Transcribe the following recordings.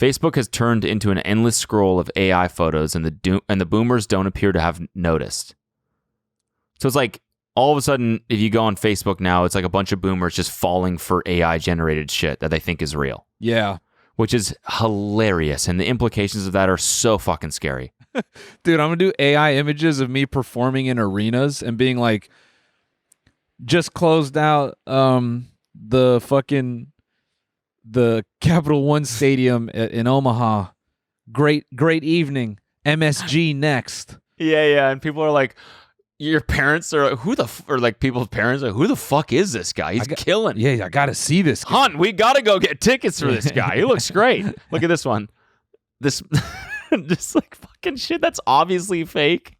Facebook has turned into an endless scroll of AI photos, and the boomers don't appear to have noticed. So it's like all of a sudden, if you go on Facebook now, it's like a bunch of boomers just falling for AI generated shit that they think is real. Yeah. Which is hilarious. And the implications of that are so fucking scary. Dude, I'm going to do AI images of me performing in arenas and being like, just closed out the Capital One Stadium in Omaha. Great evening. MSG next. Yeah. And people are like, your parents are like people's parents are, who the fuck is this guy? He's killing. Yeah, I got to see this guy. Hunt, we got to go get tickets for this guy. He looks great. Look at this one. This just like fucking shit that's obviously fake.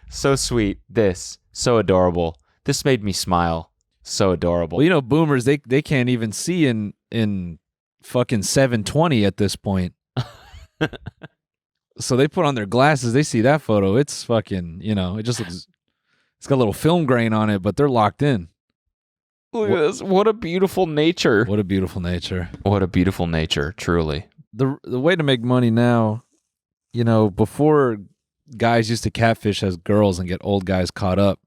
So sweet. This so adorable. This made me smile. So adorable. Well, you know, boomers, they can't even see in fucking 720 at this point. So they put on their glasses, they see that photo. It's fucking, you know, it just looks, it's got a little film grain on it, but they're locked in. Look at this. What a beautiful nature. What a beautiful nature. What a beautiful nature, truly. The way to make money now, you know, before guys used to catfish as girls and get old guys caught up,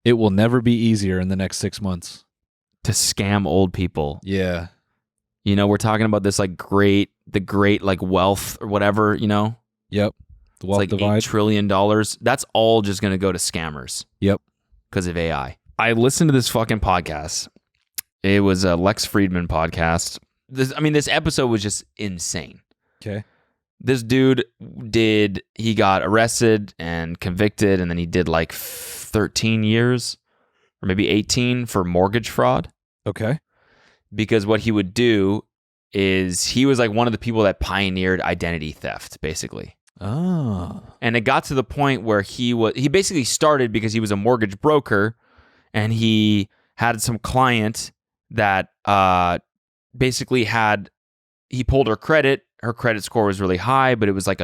it will never be easier in the next 6 months. To scam old people. Yeah. You know, we're talking about this like the great like wealth or whatever, you know? Yep. The wealth like divide. $8 trillion. That's all just going to go to scammers. Yep. Because of AI. I listened to this fucking podcast. It was a Lex Friedman podcast. This episode was just insane. Okay. This dude he got arrested and convicted, and then he did like 13 years or maybe 18 for mortgage fraud. Okay. Because what he would do is he was like one of the people that pioneered identity theft, basically. Oh. And it got to the point where he basically started because he was a mortgage broker, and he had some client that basically he pulled her credit. Her credit score was really high, but it was like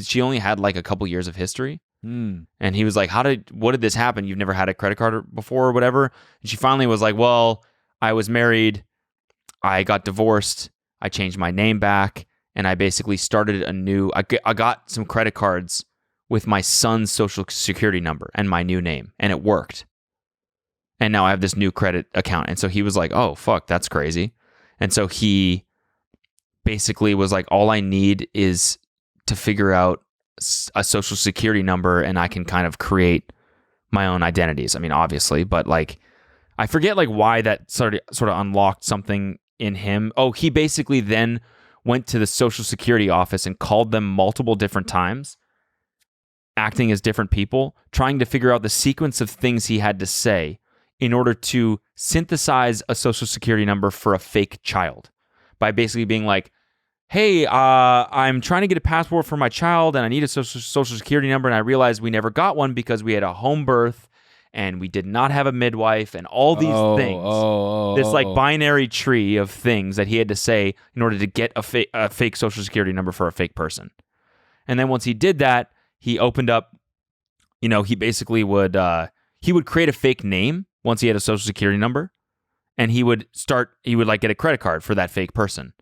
she only had like a couple years of history. And he was like, what did this happen? You've never had a credit card before or whatever? And she finally was like, well, I was married, I got divorced, I changed my name back, and I basically started I got some credit cards with my son's social security number and my new name, and it worked. And now I have this new credit account. And so he was like, oh, fuck, that's crazy. And so he basically was like, all I need is to figure out a social security number, and I can kind of create my own identities. I mean, obviously, but like, I forget like why that sort of unlocked something in him. Oh, he basically then went to the Social Security office and called them multiple different times, acting as different people, trying to figure out the sequence of things he had to say in order to synthesize a Social Security number for a fake child, by basically being like, hey, I'm trying to get a passport for my child and I need a social security number, and I realized we never got one because we had a home birth and we did not have a midwife and all these things. This like binary tree of things that he had to say in order to get a fake social security number for a fake person. And then once he did that, he opened up, you know, he basically would create a fake name once he had a social security number, and he would like get a credit card for that fake person.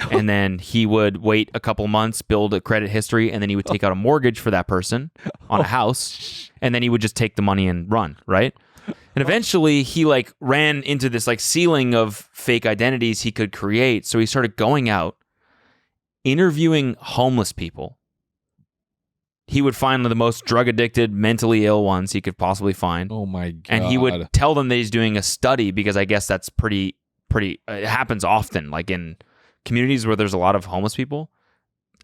And then he would wait a couple months, build a credit history, and then he would take out a mortgage for that person on a house, and then he would just take the money and run, right? And eventually he like ran into this like ceiling of fake identities he could create. So he started going out, interviewing homeless people. He would find the most drug addicted, mentally ill ones he could possibly find. Oh my God. And he would tell them that he's doing a study, because I guess that's pretty, it happens often, like in communities where there's a lot of homeless people.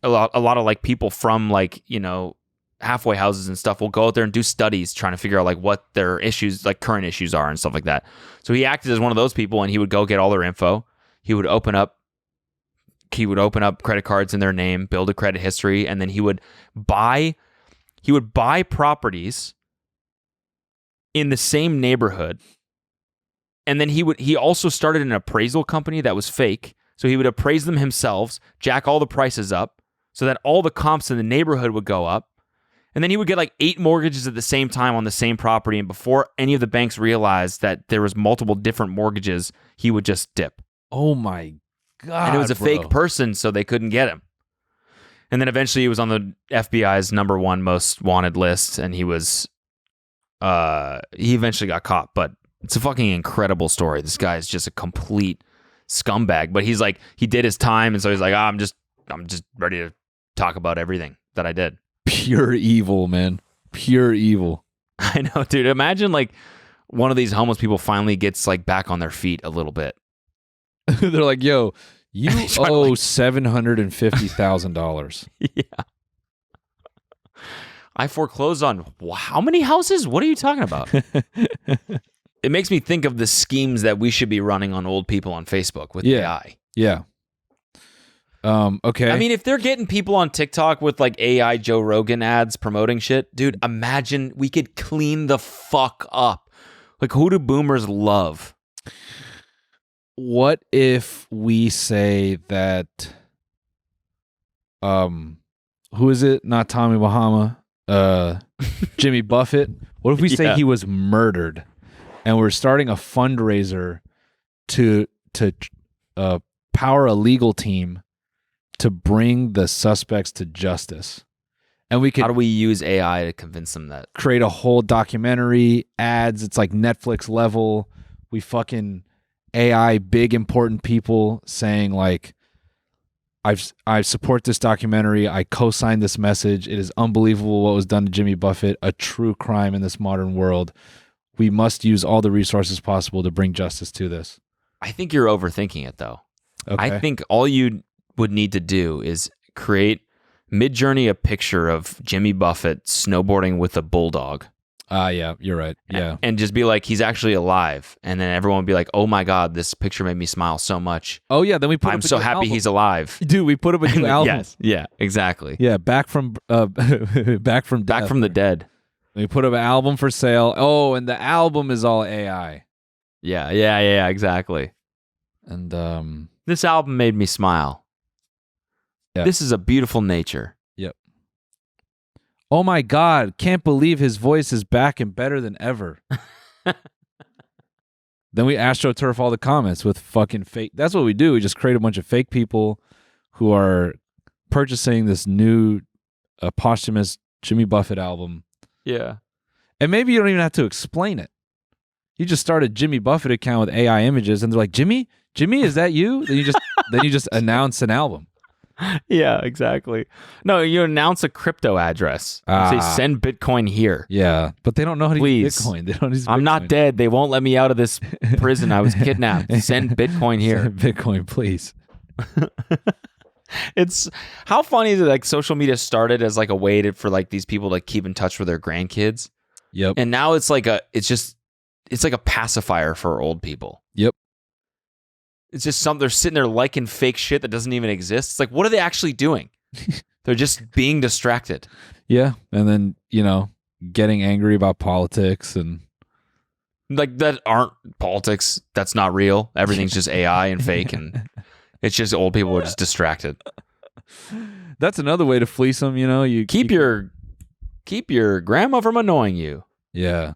A lot of like people from like, you know, halfway houses and stuff will go out there and do studies trying to figure out like what their issues, like current issues are and stuff like that. So he acted as one of those people, and he would go get all their info. He would open up credit cards in their name, build a credit history, and then he would buy properties in the same neighborhood. And then he also started an appraisal company that was fake. So he would appraise them himself, jack all the prices up so that all the comps in the neighborhood would go up. And then he would get like 8 mortgages at the same time on the same property. And before any of the banks realized that there was multiple different mortgages, he would just dip. Oh my God, and it was a bro. fake person, so they couldn't get him. And then eventually he was on the FBI's #1 most wanted list, and he eventually got caught. But it's a fucking incredible story. This guy is just a complete scumbag. But he's like, he did his time, and so he's like, I'm just ready to talk about everything that I did. Pure evil, man. Pure evil. I know, dude. Imagine like one of these homeless people finally gets like back on their feet a little bit. They're like, yo, you Trying to, owe like- $750,000. Yeah. I foreclosed on how many houses? What are you talking about? It makes me think of the schemes that we should be running on old people on Facebook with AI. Yeah. Okay. I mean, if they're getting people on TikTok with like AI Joe Rogan ads promoting shit, dude, imagine we could clean the fuck up. Like, who do boomers love? What if we say that who is it? Not Tommy Bahama, Jimmy Buffett. What if we say he was murdered and we're starting a fundraiser to power a legal team to bring the suspects to justice? And we could How do we use AI to convince them that? create a whole documentary, ads, it's like Netflix level. We fucking AI big important people saying like, I support this documentary. I co-signed this message. It is unbelievable what was done to Jimmy Buffett, a true crime in this modern world. We must use all the resources possible to bring justice to this. I think you're overthinking it, though. Okay. I think all you would need to do is create mid-journey a picture of Jimmy Buffett snowboarding with a bulldog. Yeah, you're right. Yeah. And just be like, he's actually alive. And then everyone would be like, oh my God, this picture made me smile so much. Oh yeah, then we put I'm up a so new happy album. he's alive. Dude, we put up a new album. Yes. Yeah, exactly. Yeah, back from Back from the dead. We put up an album for sale. Oh, and the album is all AI. Yeah, exactly. And This album made me smile. Yeah. This is a beautiful nature. oh my God, can't believe his voice is back and better than ever. Then we astroturf all the comments with fucking fake. That's what we do. We just create a bunch of fake people who are purchasing this new posthumous Jimmy Buffett album. Yeah. And maybe you don't even have to explain it. You just start a Jimmy Buffett account with AI images, and they're like, Jimmy, is that you? Then you just announce an album. Yeah, exactly. No, you announce a crypto address. Say, send Bitcoin here. Yeah, but they don't know how to Please. use Bitcoin. They don't use Bitcoin. I'm not dead. They won't let me out of this prison. I was kidnapped. Send Bitcoin here. Send Bitcoin, please. It's how funny is it? Like social media started as like a way for like these people to keep in touch with their grandkids. Yep. And now it's like a pacifier for old people. Yep. It's just they're sitting there liking fake shit that doesn't even exist. It's like, what are they actually doing? They're just being distracted. Yeah, and then getting angry about politics and Like that aren't politics. That's not real. Everything's just AI and fake, and it's just old people are just distracted. that's another way to fleece them. You Keep your grandma from annoying you. Yeah.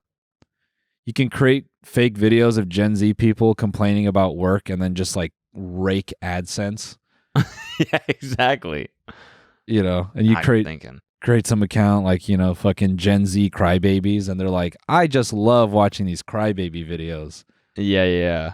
You can create fake videos of Gen Z people complaining about work and then just like rake AdSense. Yeah, exactly. And you create some account like, fucking Gen Z crybabies, and they're like, I just love watching these crybaby videos. Yeah.